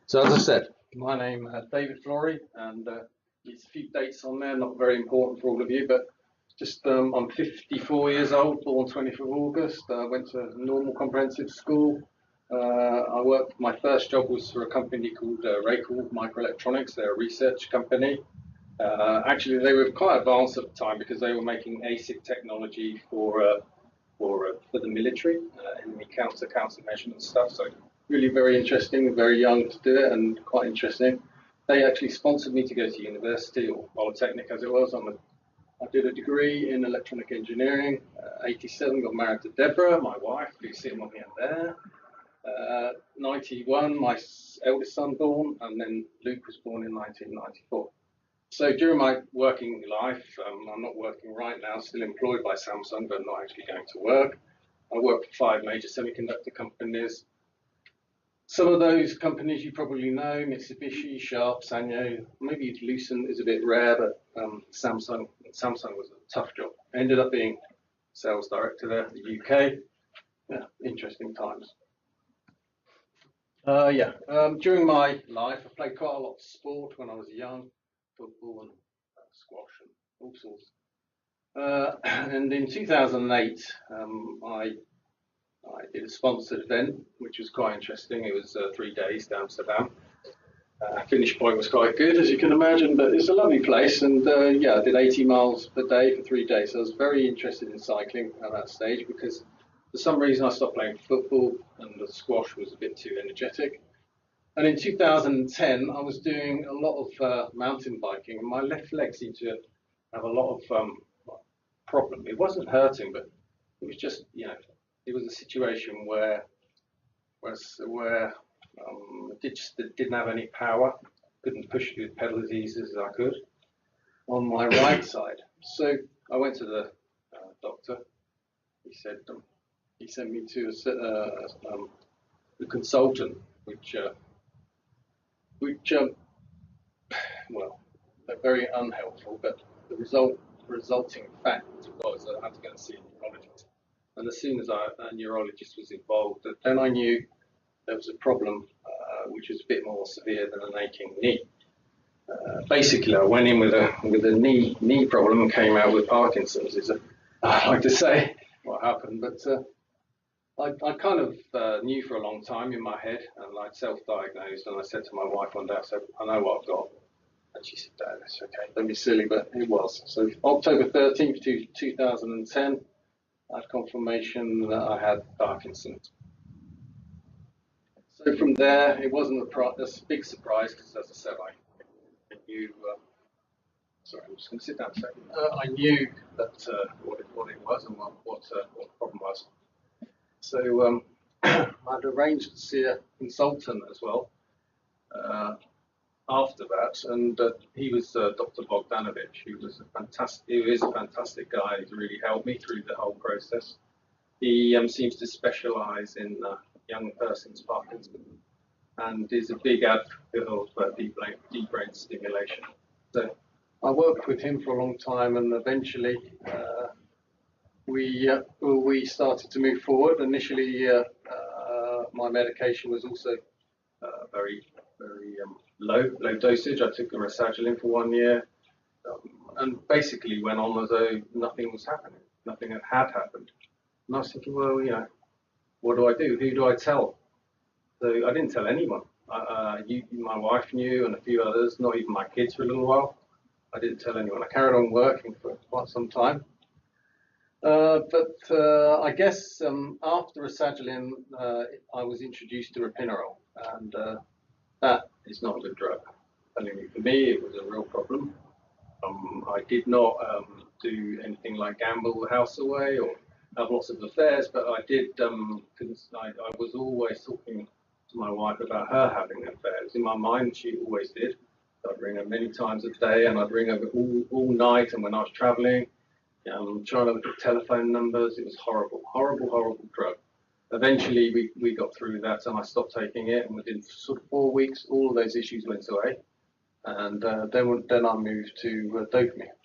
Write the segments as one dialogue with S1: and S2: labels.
S1: So as I said, my name is David Flory, and there's a few dates on there, not very important for all of you, but just I'm 54 years old, born 25th of August. I went to a normal comprehensive school. My first job was for a company called Raycall Microelectronics. They're a research company. Actually, they were quite advanced at the time because they were making ASIC technology for the military, enemy countermeasure stuff. So really very interesting, very young to do it, and quite interesting. They actually sponsored me to go to university, or polytechnic as it was. I did a degree in electronic engineering. 87, got married to Deborah, my wife, who's sitting on the end there. 91, my eldest son born, and then Luke was born in 1994. So during my working life, I'm not working right now, still employed by Samsung, but not actually going to work. I work for 5 major semiconductor companies. Some of those companies you probably know: Mitsubishi, Sharp, Sanyo. Maybe Lawton is a bit rare, but Samsung was a tough job. I ended up being sales director there in the UK. Yeah, interesting times. During my life, I played quite a lot of sport when I was young, football and squash and all sorts. And in 2008, I did a sponsored event, which was quite interesting. It was 3 days to Amsterdam. Finish point was quite good, as you can imagine, but it's a lovely place. And I did 80 miles per day for 3 days. So I was very interested in cycling at that stage because for some reason I stopped playing football and the squash was a bit too energetic. And in 2010, I was doing a lot of mountain biking, and my left leg seemed to have a lot of problem. It wasn't hurting, but it was just, it was a situation where it just didn't have any power, couldn't push the pedal as easy as I could on my right side. So I went to the doctor. He sent me to a consultant, which they're very unhelpful, but the resulting fact was that I had to go and see a neurologist. And as soon as a neurologist was involved, then I knew there was a problem which was a bit more severe than an aching knee. Basically, I went in with a knee problem and came out with Parkinson's. I like to say what happened, but I kind of knew for a long time in my head, and I'd self-diagnosed. And I said to my wife one day, I said, "I know what I've got." And she said, "Dad, it's okay, don't be silly," but it was. So October 13th, 2010, I had confirmation that I had Parkinson's. So from there, it wasn't a big surprise because, as I said, I knew. Sorry, I'm just going to sit down a second. I knew that what it was and what the problem was. So I'd arranged to see a consultant as well after that, and he was Dr. Bogdanovich. He is a fantastic guy. He's really helped me through the whole process. He seems to specialise in young person's Parkinson, and is a big advocate of deep brain stimulation. So I worked with him for a long time, and eventually we started to move forward. Initially, my medication was also very low dosage. I took the Rasagiline for 1 year, and basically went on as though nothing was happening. Nothing had happened. And I was thinking, well, what do I do? Who do I tell? So I didn't tell anyone. My wife knew, and a few others, not even my kids for a little while. I didn't tell anyone. I carried on working for quite some time. But I guess after Rasagiline, I was introduced to Rapinarole, and that is not a good drug. For me, it was a real problem. I did not do anything like gamble the house away or have lots of affairs, but I did. I was always talking to my wife about her having affairs. In my mind, she always did. I'd ring her many times a day, and I'd ring her all night. And when I was traveling, trying to look at telephone numbers, it was horrible drug. Eventually, we got through that, and I stopped taking it. And within sort of 4 weeks, all of those issues went away. And then I moved to dopamine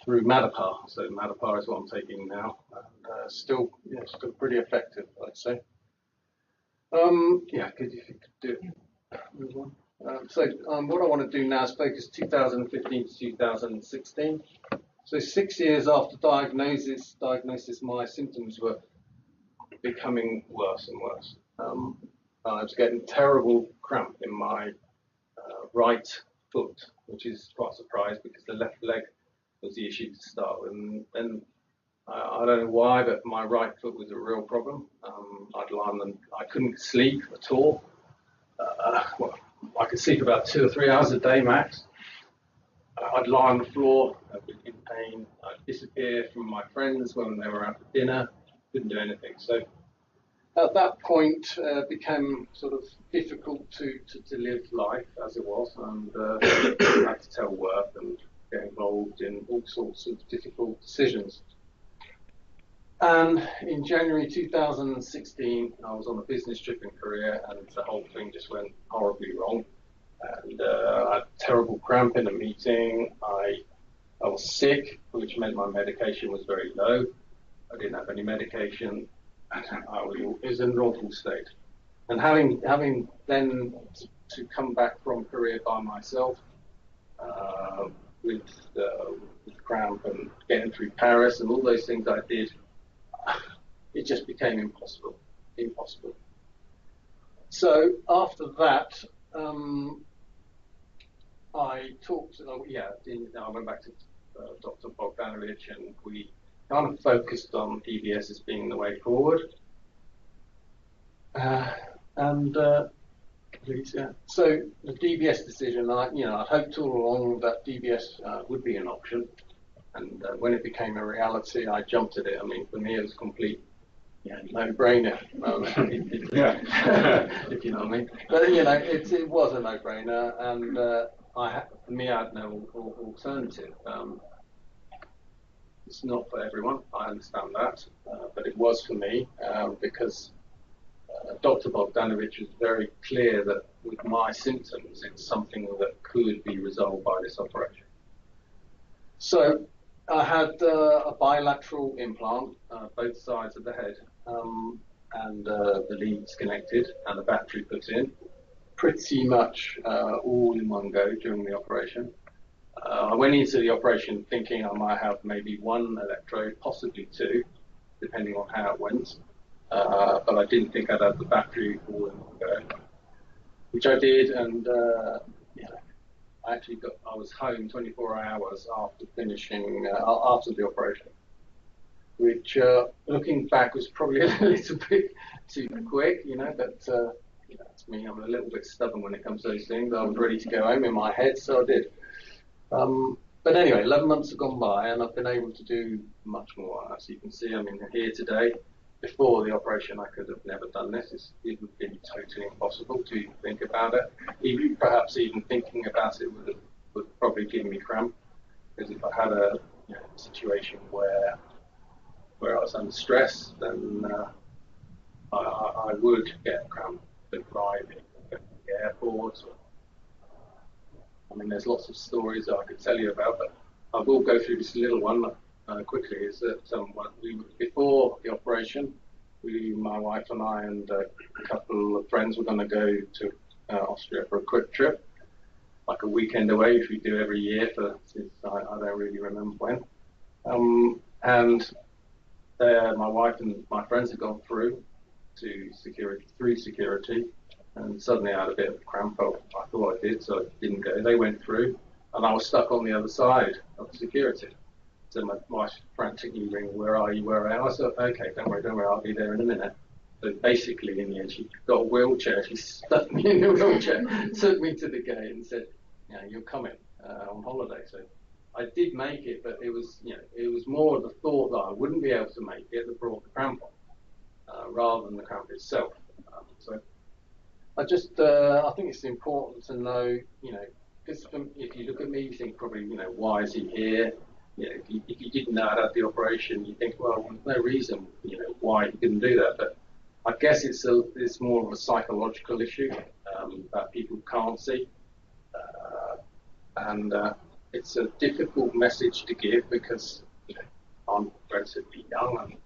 S1: through Madapar. So Madapar is what I'm taking now, and still pretty effective, I'd say. Because if you could do move on. What I want to do now is focus 2015 to 2016. So 6 years after diagnosis, my symptoms were becoming worse and worse. I was getting terrible cramp in my right foot, which is quite a surprise because the left leg was the issue to start with. And then I don't know why, but my right foot was a real problem. I'd lie on and I couldn't sleep at all. Well, I could sleep about 2 or 3 hours a day max. I'd lie on the floor, I'd be in pain. I'd disappear from my friends when they were out for dinner. Couldn't do anything. So at that point, became sort of difficult to live life as it was, and I had to tell work and get involved in all sorts of difficult decisions. And in January 2016, I was on a business trip in Korea, and the whole thing just went horribly wrong. And I had terrible cramp in a meeting. I was sick, which meant my medication was very low. I didn't have any medication. It was in an awful state. And having then to come back from Korea by myself with cramp and getting through Paris and all those things I did, it just became impossible. So after that, I went back to Dr. Bogdanovich, and we kind of focused on DBS as being the way forward. So the DBS decision, I hoped all along that DBS would be an option, and when it became a reality, I jumped at it. I mean, for me, it was complete no-brainer. If you know what I mean. But it was a no-brainer, and for me, I had no alternative. It's not for everyone, I understand that, but it was for me because Dr. Bogdanovich was very clear that with my symptoms, it's something that could be resolved by this operation. So I had a bilateral implant, both sides of the head, and the leads connected and the battery put in, pretty much all in one go during the operation. I went into the operation thinking I might have maybe 1 electrode, possibly 2, depending on how it went. But I didn't think I'd have the battery all in one go, which I did, and I was home 24 hours after finishing, after the operation, which looking back was probably a little bit too quick, but that's me. I'm a little bit stubborn when it comes to those things. I was ready to go home in my head, so I did. But anyway, 11 months have gone by, and I've been able to do much more. As you can see, I'm here today. Before the operation, I could have never done this. It would have been totally impossible to even think about it. Perhaps even thinking about it would probably give me cramp, because if I had a situation where I was under stress, then I would get cramp driving, at the airport. There's lots of stories that I could tell you about, but I will go through this little one quickly. Is that before the operation, my wife and I and a couple of friends were going to go to Austria for a quick trip, like a weekend away, which we do every year since I don't really remember when. And my wife and my friends had gone through security. And suddenly I had a bit of cramp. I thought I did, so I didn't go. They went through, and I was stuck on the other side of security. So my wife frantically ring, "Where are you? Where are you?" I said, "Okay, don't worry, I'll be there in a minute." So basically, in the end, she got a wheelchair. She stuck me in the wheelchair, took me to the gate, and said, "You're coming on holiday." So I did make it, but it was more the thought that I wouldn't be able to make it that brought the cramp on, rather than the cramp itself. So I think it's important to know, because if you look at me, you think probably, why is he here? If you didn't know I'd had the operation, you think, well, there's no reason, why he didn't do that. But I guess it's more of a psychological issue that people can't see, and it's a difficult message to give because I'm relatively young, and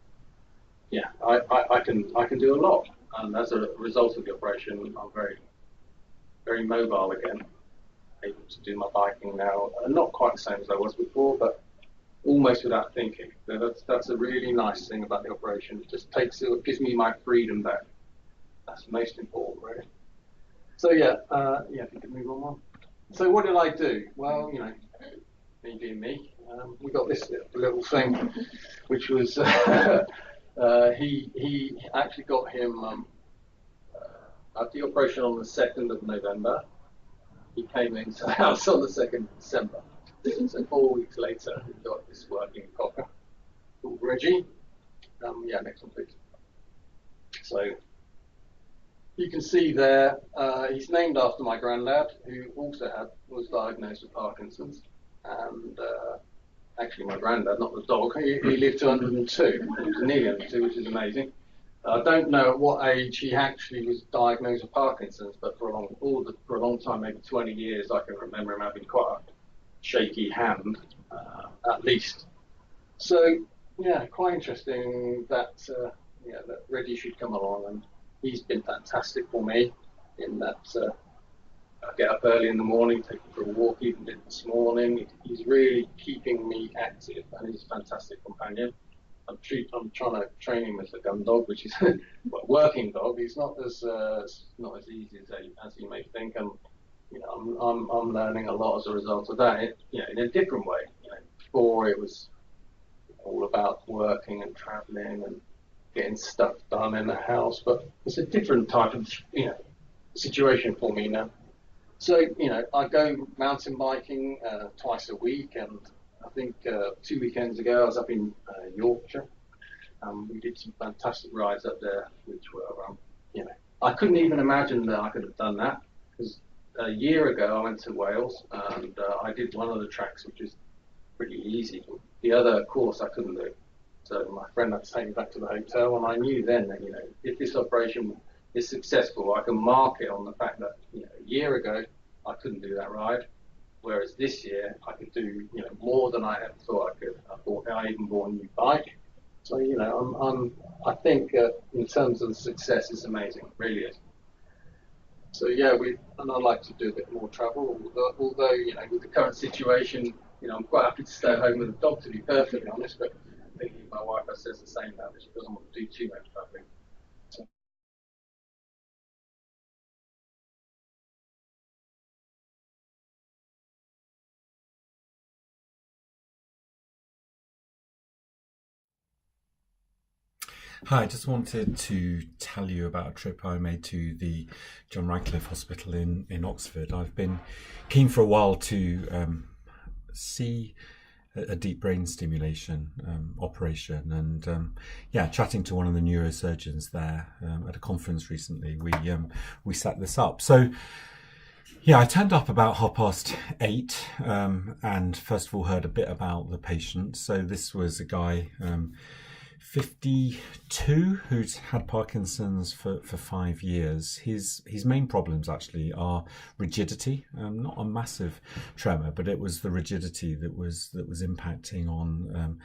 S1: I can do a lot. And as a result of the operation, I'm very, very mobile again, able to do my biking now. Not quite the same as I was before, but almost without thinking. So that's a really nice thing about the operation. It just gives me my freedom back. That's the most important, really. So yeah, if you could move on. So what did I do? Well, me being me, we got this little thing, which was he actually got him at the operation on the 2nd of November. He came into the house on the 2nd of December. So 4 weeks later, we got this working cocker called Reggie. Next one, please. So you can see there, he's named after my granddad, who also was diagnosed with Parkinson's. And actually, my granddad, not the dog, he lived to 102. He was nearly 102, which is amazing. I don't know at what age he actually was diagnosed with Parkinson's, but for a long time, maybe 20 years, I can remember him having quite a shaky hand, at least. So, quite interesting that that Reggie should come along, and he's been fantastic for me in that I get up early in the morning, take him for a walk, even did this morning. He's really keeping me active, and he's a fantastic companion. I'm trying to train him as a gun dog, which is a working dog. He's not as easy as you may think, and I'm learning a lot as a result of that. In a different way. Before it was all about working and traveling and getting stuff done in the house, but it's a different type of situation for me now. So I go mountain biking twice a week, and I think 2 weekends ago I was up in Yorkshire. We did some fantastic rides up there, which were I couldn't even imagine that I could have done that, because a year ago I went to Wales and I did one of the tracks, which is pretty easy. The other course I couldn't do. So my friend had to take me back to the hotel, and I knew then that if this operation is successful, I can mark it on the fact that a year ago I couldn't do that ride, whereas this year I could do more than I ever thought I could. I even bought a new bike. So I think in terms of the success, it's amazing, it really is. So I'd like to do a bit more travel, although with the current situation, I'm quite happy to stay home with the dog, to be perfectly honest. But I think my wife says the same now, that she doesn't want to do too much traveling. So.
S2: Hi, I just wanted to tell you about a trip I made to the John Radcliffe Hospital in Oxford. I've been keen for a while to see a deep brain stimulation operation, and chatting to one of the neurosurgeons there at a conference recently, we set this up. So I turned up about 8:30, and first of all heard a bit about the patient. So this was a guy 52 who's had Parkinson's for 5 years. His main problems actually are rigidity, not a massive tremor, but it was the rigidity that was impacting on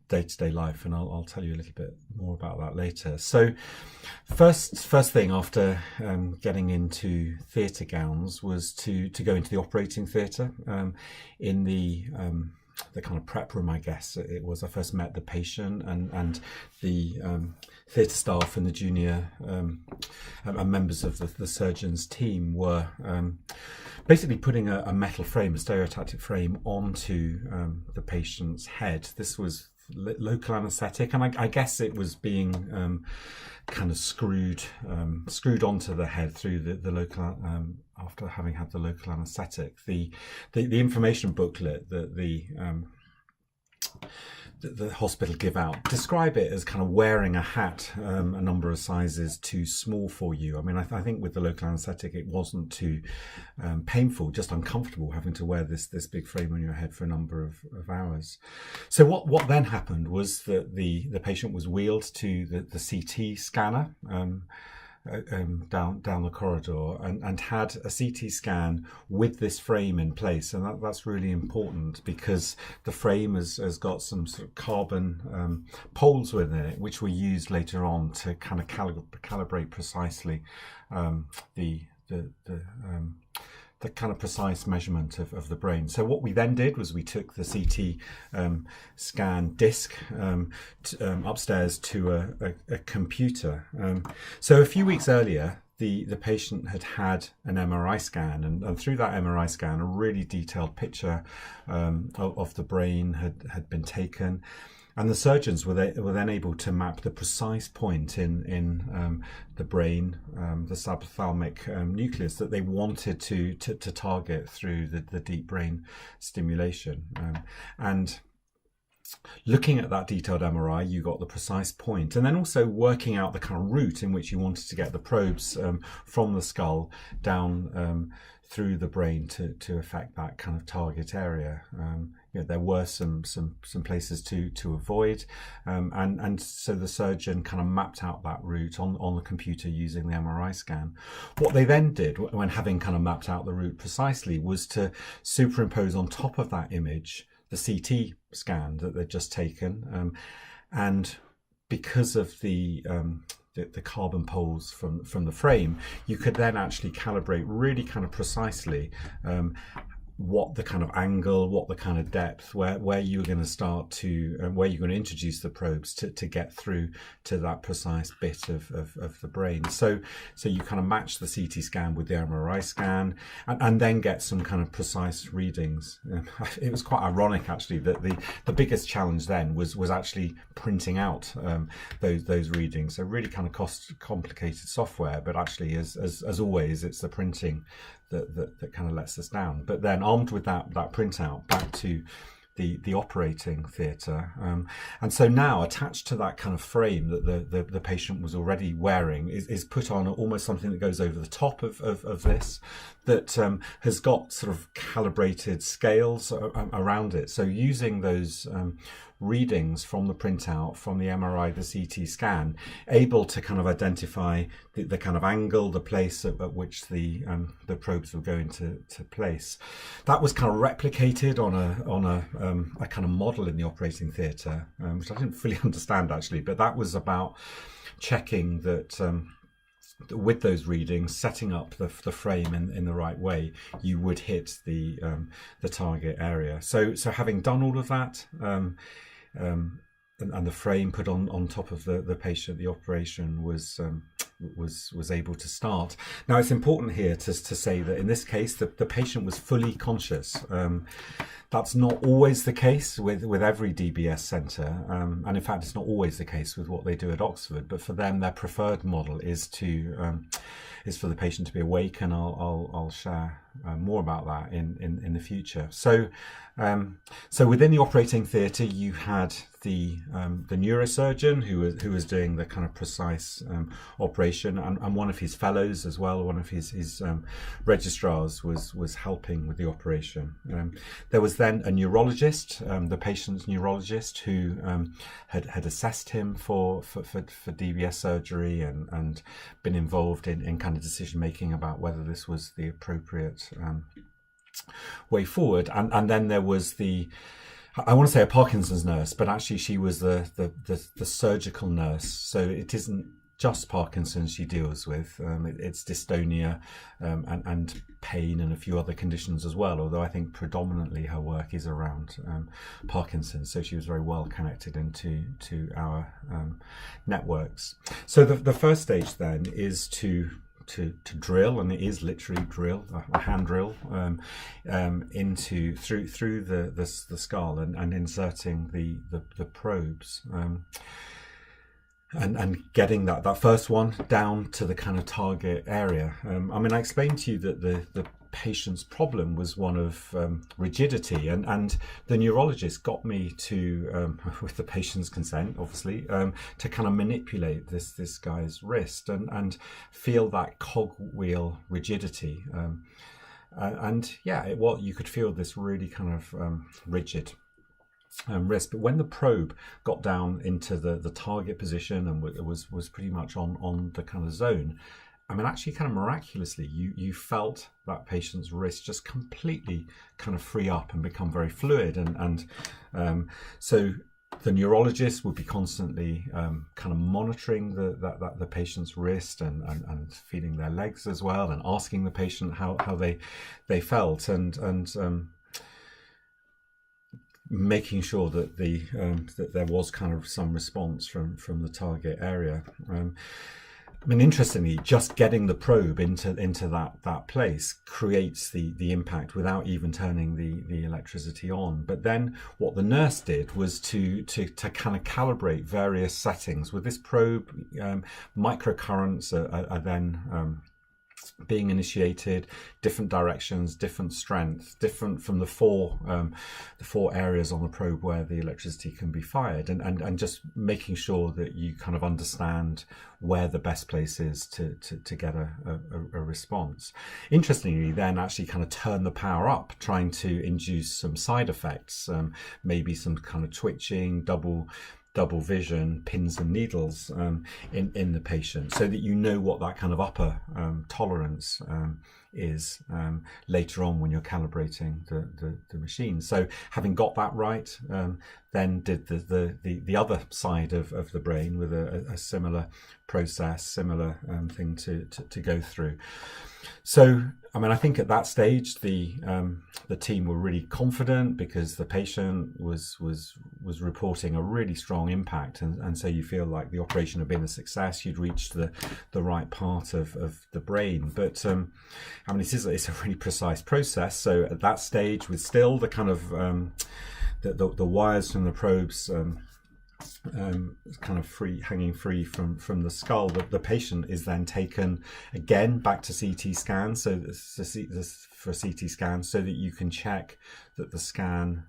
S2: day-to-day life, and I'll tell you a little bit more about that later. So first thing after getting into theatre gowns was to go into the operating theatre. In the kind of prep room, I guess it was, I first met the patient, and the theatre staff and the junior and members of the surgeon's team were basically putting a metal frame, a stereotactic frame, onto the patient's head. This was local anaesthetic, and I guess it was being kind of screwed onto the head through the local after having had the local anaesthetic. The information booklet that the hospital give out describe it as kind of wearing a hat a number of sizes too small for you. I mean, I think with the local anaesthetic it wasn't too painful, just uncomfortable having to wear this big frame on your head for a number of hours. So what then happened was that the patient was wheeled to the CT scanner down the corridor, and had a CT scan with this frame in place, and that's really important, because the frame has got some sort of carbon poles within it, which were used later on to kind of calibrate precisely the the kind of precise measurement of the brain. So what we then did was we took the CT scan disc upstairs to a computer. So a few weeks earlier, the patient had an MRI scan, and through that MRI scan, a really detailed picture of the brain had been taken. And the surgeons were then able to map the precise point in the brain, the subophthalmic nucleus that they wanted to target through the deep brain stimulation. And looking at that detailed MRI, you got the precise point, and then also working out the kind of route in which you wanted to get the probes from the skull down through the brain to affect that kind of target area. There were some places to avoid, and so the surgeon kind of mapped out that route on the computer using the MRI scan. What they then did, when having kind of mapped out the route precisely, was to superimpose on top of that image the CT scan that they'd just taken, and because of the carbon poles from the frame, you could then actually calibrate really kind of precisely what the kind of angle, what the kind of depth, where you were going to start to, where you're going to introduce the probes to get through to that precise bit of the brain. So you kind of match the CT scan with the MRI scan, and then get some kind of precise readings. It was quite ironic actually that the biggest challenge then was actually printing out those readings. So really kind of complicated software, but actually as always, it's the printing that kind of lets us down. But then armed with that printout, back to the operating theatre, and so now attached to that kind of frame that the patient was already wearing is put on almost something that goes over the top of this, that has got sort of calibrated scales around it. So using those readings from the printout, from the MRI, the CT scan, able to kind of identify the kind of angle, the place at which the probes will go into place. That was kind of replicated on a kind of model in the operating theatre, which I didn't fully understand actually, but that was about checking that with those readings, setting up the frame in the right way, you would hit the target area. So having done all of that, and the frame put on top of the patient, the operation was able to start. Now it's important here to say that in this case the patient was fully conscious. That's not always the case with every DBS centre, and in fact it's not always the case with what they do at Oxford, but for them their preferred model is for the patient to be awake, and I'll share more about that in the future. So within the operating theatre you had the neurosurgeon who was doing the kind of precise operation, and one of his fellows as well, one of his registrars was helping with the operation. There was then a neurologist, the patient's neurologist, who had assessed him for DBS surgery and been involved in kind of decision making about whether this was the appropriate way forward. And then there was I want to say a Parkinson's nurse, but actually she was the surgical nurse. So it isn't just Parkinson's she deals with. It's dystonia and pain and a few other conditions as well, although I think predominantly her work is around Parkinson's. So she was very well connected into our networks. So the first stage then is to drill, and it is literally drill, a hand drill, through the skull and inserting the probes, and getting that first one down to the kind of target area. I explained to you that the patient's problem was one of rigidity, and the neurologist got me to, with the patient's consent obviously, to kind of manipulate this guy's wrist and feel that cogwheel rigidity, and yeah, you could feel this really kind of rigid wrist. But when the probe got down into the target position and was pretty much on the kind of zone, actually kind of miraculously, you felt that patient's wrist just completely kind of free up and become very fluid. And so the neurologist would be constantly kind of monitoring the patient's wrist and feeling their legs as well, and asking the patient how they felt, and making sure that that there was kind of some response from the target area. I mean, interestingly, just getting the probe into that place creates the impact without even turning the electricity on. But then what the nurse did was to kind of calibrate various settings with this probe. Microcurrents are then being initiated, different directions, different strength, different from the four areas on the probe where the electricity can be fired, and just making sure that you kind of understand where the best place is to get a response. Interestingly, then actually kind of turn the power up, trying to induce some side effects, maybe some kind of twitching, double vision, pins and needles in the patient, so that you know what that kind of upper tolerance is later on when you're calibrating the machine. So having got that right, then did the other side of the brain with a similar process, similar thing to go through. So, I mean, I think at that stage the team were really confident because the patient was reporting a really strong impact, and so you feel like the operation had been a success. You'd reached the right part of the brain, but I mean, it's a really precise process. So at that stage, with still the kind of the wires from the probes kind of hanging free from the skull, the patient is then taken again back to CT scan, so for CT scan, so that you can check that the scan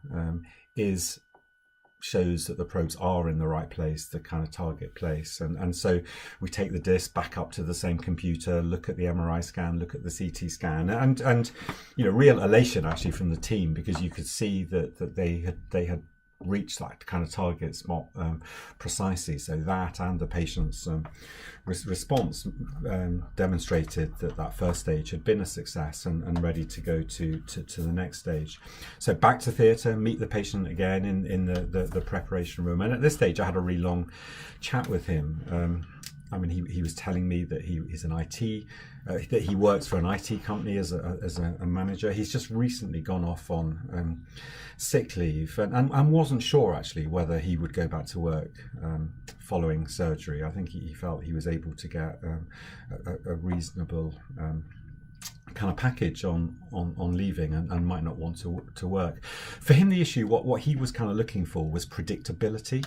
S2: shows that the probes are in the right place, the kind of target place, and so we take the disc back up to the same computer, look at the MRI scan, look at the CT scan, and you know, real elation actually from the team, because you could see that they had reach that kind of target spot precisely. So that and the patient's response demonstrated that first stage had been a success and ready to go to the next stage. So back to theatre, meet the patient again in the preparation room, and at this stage I had a really long chat with him. I mean, he was telling me that he's an IT, that he works for an IT company as a manager. He's just recently gone off on sick leave and wasn't sure actually whether he would go back to work following surgery. I think he felt he was able to get a reasonable kind of package on leaving and might not want to work. For him, the issue, what he was kind of looking for was predictability.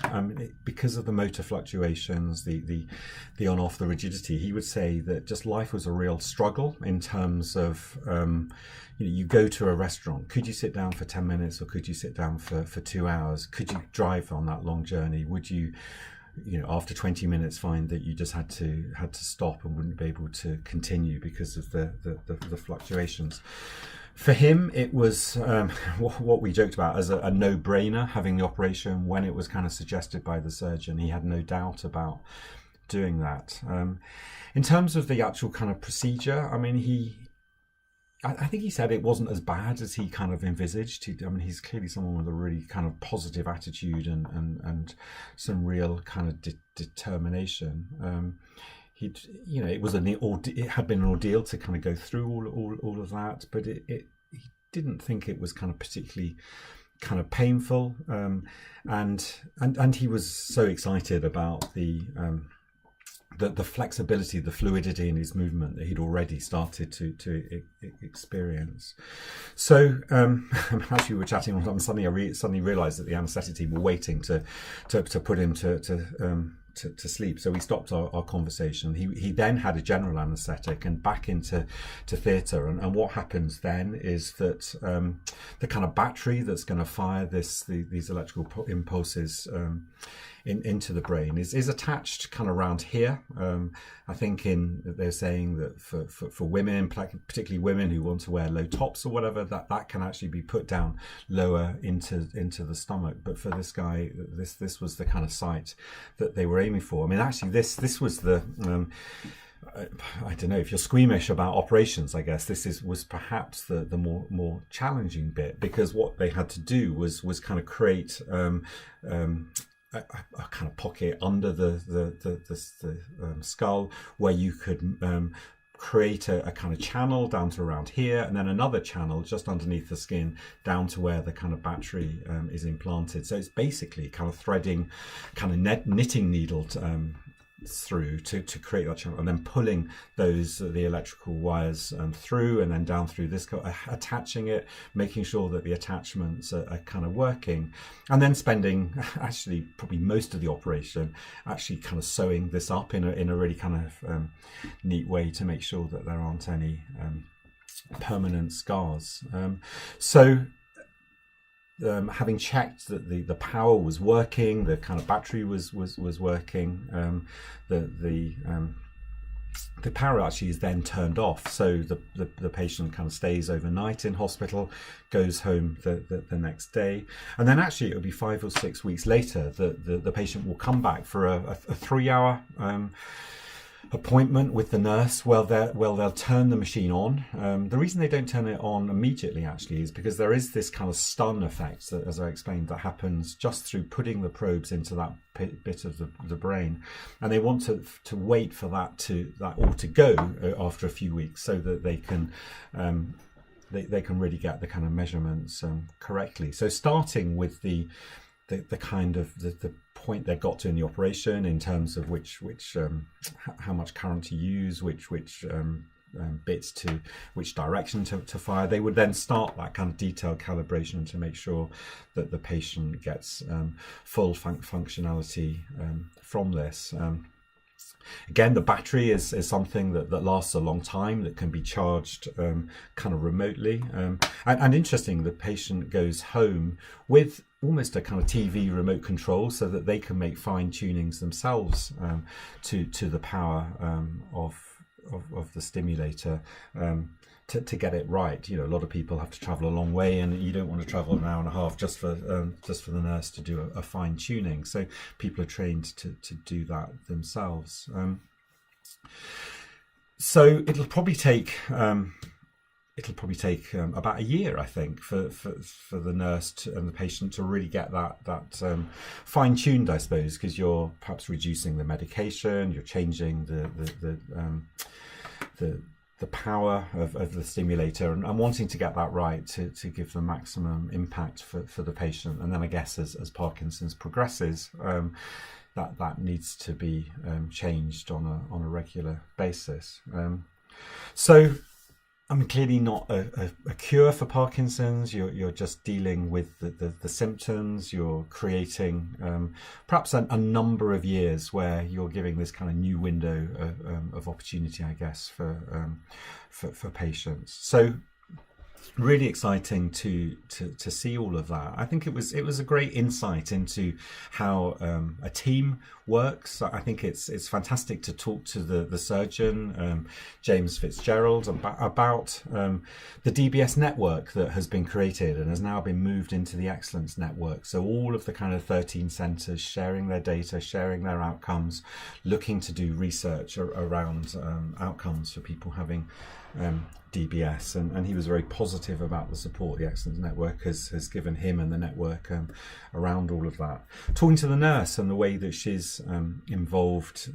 S2: Because of the motor fluctuations, the on-off, the rigidity, he would say that just life was a real struggle in terms of you go to a restaurant, could you sit down for 10 minutes or could you sit down for 2 hours? Could you drive on that long journey? Would you after 20 minutes find that you just had to stop and wouldn't be able to continue because of the fluctuations? For him, it was what we joked about as a no-brainer, having the operation when it was kind of suggested by the surgeon. He had no doubt doing that. In terms of the actual kind of procedure, I mean, I think he said it wasn't as bad as he kind of envisaged. I mean, he's clearly someone with a really kind of positive attitude and some real kind of determination. It had been an ordeal to kind of go through all of that, but he didn't think it was kind of particularly kind of painful. And he was so excited about the flexibility, the fluidity in his movement that he'd already started to experience. So as we were chatting on something, I suddenly realised that the anaesthetic team were waiting to put him to sleep. So we stopped our conversation. He then had a general anaesthetic and back into theatre. And what happens then is that the kind of battery that's going to fire these electrical impulses into the brain is attached kind of around here. I think they're saying that for women, particularly women who want to wear low tops or whatever, that can actually be put down lower into the stomach. But for this guy, this was the kind of site that they were aiming for. I mean, actually, this was the I don't know, if you're squeamish about operations, I guess this was perhaps the more challenging bit, because what they had to do was kind of create a kind of pocket under the skull where you could create a kind of channel down to around here, and then another channel just underneath the skin down to where the kind of battery is implanted. So it's basically kind of threading, kind of knitting needle through to create that channel, and then pulling the electrical wires through, and then down through this, attaching it, making sure that the attachments are kind of working, and then spending actually probably most of the operation actually kind of sewing this up in a really kind of neat way to make sure that there aren't any permanent scars. Having checked that the power was working, the kind of battery was working, the power actually is then turned off, so the patient kind of stays overnight in hospital, goes home the next day, and then actually it'll be 5 or 6 weeks later that the patient will come back for a 3-hour appointment with the nurse. They'll turn the machine on. The reason they don't turn it on immediately actually is because there is this kind of stun effect that, as I explained, that happens just through putting the probes into that bit of the brain, and they want to wait for that all to go after a few weeks, so that they can really get the kind of measurements correctly. So starting with the kind of the point they got to in the operation in terms of how much current to use, which bits to which direction to fire, they would then start that kind of detailed calibration to make sure that the patient gets full functionality from this. Again, the battery is something that lasts a long time, that can be charged kind of remotely. And interesting, the patient goes home with almost a kind of TV remote control, so that they can make fine tunings themselves to the power of the stimulator. To get it right. A lot of people have to travel a long way, and you don't want to travel an hour and a half just for the nurse to do a fine tuning. So people are trained to do that themselves. So it'll probably take about a year, I think, for the nurse and the patient to really get that fine tuned, I suppose, because you're perhaps reducing the medication, you're changing the power of the stimulator, and wanting to get that right to give the maximum impact for the patient. And then I guess as Parkinson's progresses, that needs to be changed on a regular basis. So I mean, clearly not a cure for Parkinson's. You're just dealing with the symptoms. You're creating perhaps a number of years where you're giving this kind of new window of opportunity, I guess, for patients. So really exciting to see all of that. I think it was a great insight into how a team works. I think it's fantastic to talk to the surgeon, James Fitzgerald, about the DBS network that has been created and has now been moved into the Excellence Network. So all of the kind of 13 centres sharing their data, sharing their outcomes, looking to do research around outcomes for people having DBS, and he was very positive about the support the Excellence Network has given him and the network around all of that. Talking to the nurse and the way that she's involved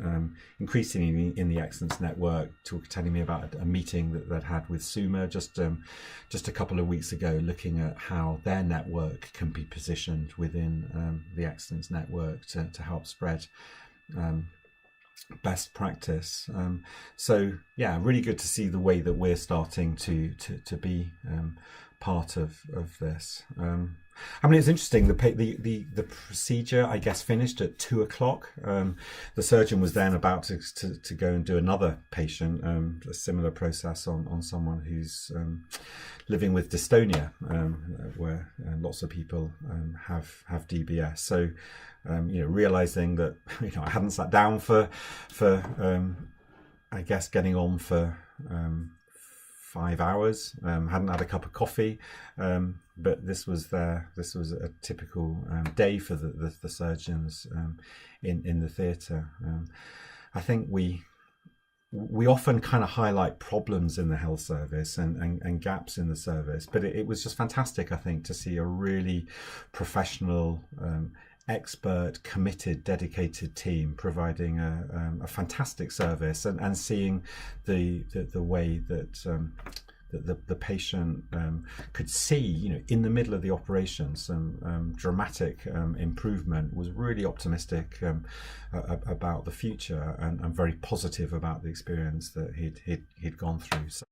S2: increasingly in the Excellence Network, telling me about a meeting that they'd had with Suma just a couple of weeks ago, looking at how their network can be positioned within the Excellence Network to help spread best practice. So yeah, really good to see the way that we're starting to be part of this. I mean, it's interesting. The procedure, I guess, finished at 2:00. The surgeon was then about to go and do another patient, a similar process on someone who's living with dystonia, where lots of people have DBS. So realizing that I hadn't sat down for I guess getting on for 5 hours, hadn't had a cup of coffee, but this was a typical day for the surgeons in the theatre. I think we often kind of highlight problems in the health service and gaps in the service, but it was just fantastic, I think, to see a really professional, expert, committed, dedicated team providing a fantastic service, and seeing the way that the patient could see, in the middle of the operation, some dramatic improvement, was really optimistic about the future, and very positive about the experience that he'd gone through. So